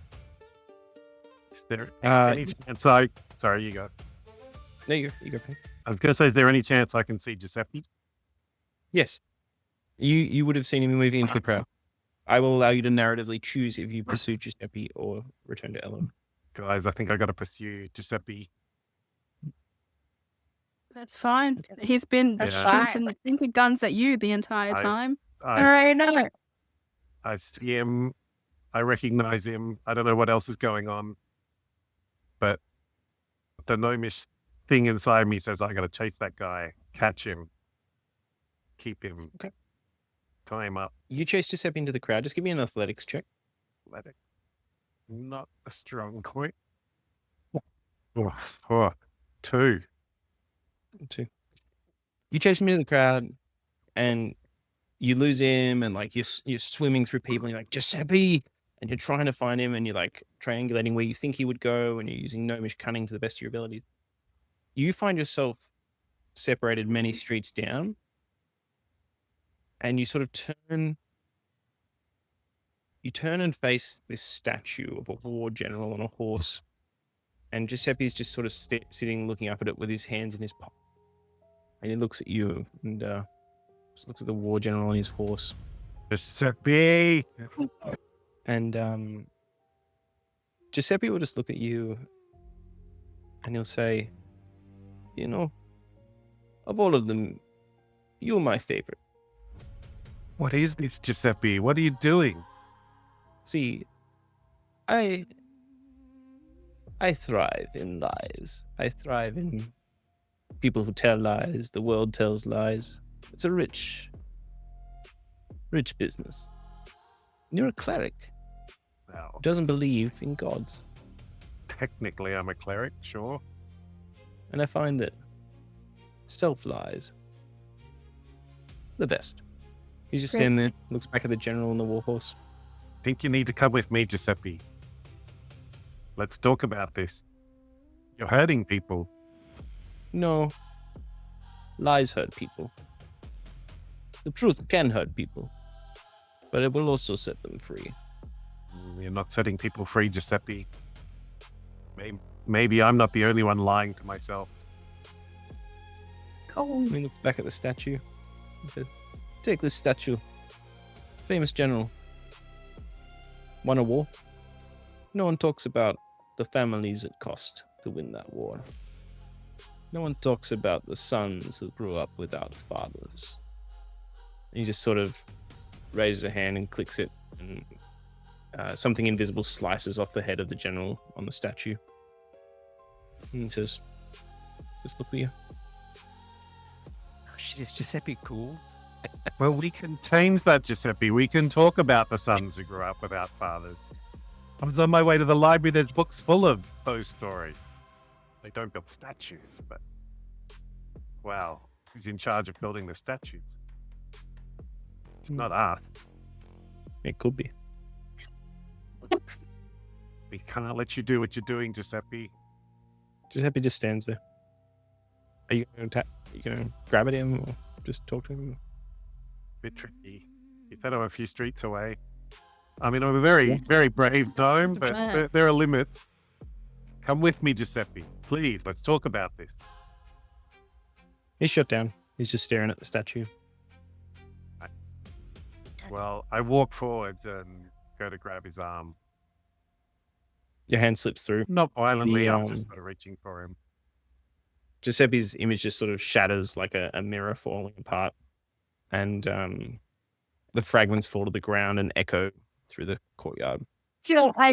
Is there any chance I... Sorry, you go. No, you go. I was going to say, is there any chance I can see Giuseppe? Yes. You would have seen him moving into the crowd. I will allow you to narratively choose if you pursue Giuseppe or return to Elowen. Guys, I think I got to pursue Giuseppe. That's fine. He's been That's shooting finger guns at you the entire I- time. I, no. I see him. I recognize him. I don't know what else is going on. But the gnomish thing inside me says I got to chase that guy, catch him, keep him, Okay. tie him up. You chase Giuseppe into the crowd. Just give me an athletics check. Athletic. Not a strong point. Oh, 2. 2. You chase him into the crowd, and you lose him, and like you're swimming through people, and you're like, Giuseppe, and you're trying to find him, and you're like triangulating where you think he would go, and you're using gnomish cunning to the best of your abilities. You find yourself separated many streets down, and you sort of turn and face this statue of a war general on a horse, and Giuseppe's just sort of sitting looking up at it with his hands in his pocket. And he looks at you and just looks at the war general on his horse. Giuseppe! And Giuseppe will just look at you and he'll say, you know, of all of them, you're my favorite. What is this, Giuseppe? What are you doing? See, I thrive in lies. I thrive in people who tell lies. The world tells lies. It's a rich business. And you're a cleric Well, who doesn't believe in gods. technically I'm a cleric, sure. And I find that self-lies the best. He's just Great. standing there, looks back at the general and the warhorse. Think you need to come with me, Giuseppe. Let's talk about this. You're hurting people. No. Lies hurt people. The truth can hurt people. But it will also set them free. You're not setting people free, Giuseppe. Maybe I'm not the only one lying to myself. And he looks back at the statue. He says, take this statue. Famous general. Won a war. No one talks about the families it cost to win that war. No one talks about the sons who grew up without fathers. And he just sort of raises a hand and clicks it, and something invisible slices off the head of the general on the statue. And he says, just look at you. Oh, shit, is Giuseppe cool? Well, we can change that, Giuseppe. We can talk about the sons who grew up without fathers. I was on my way to the library. There's books full of those stories. They don't build statues, but... Wow, who's in charge of building the statues? It's not us. It could be. We can't let you do what you're doing, Giuseppe. Giuseppe just stands there. Are you going to grab at him or just talk to him? Bit tricky. You said I'm a few streets away. I mean, I'm a very, very brave gnome, but there are limits. Come with me, Giuseppe. Please, let's talk about this. He's shut down. He's just staring at the statue. Well, I walk forward and go to grab his arm. Your hand slips through. Not violently, The, I'm just sort of reaching for him. Giuseppe's image just sort of shatters like a mirror falling apart. And the fragments fall to the ground and echo through the courtyard. I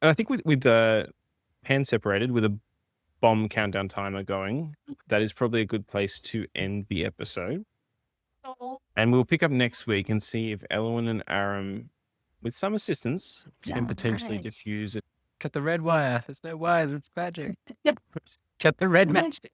And I think with the hand separated, with a bomb countdown timer going, that is probably a good place to end the episode. And we'll pick up next week and see if Elowen and Aram, with some assistance, can potentially diffuse it. Cut the red wire. There's no wires. It's magic. Cut the red magic.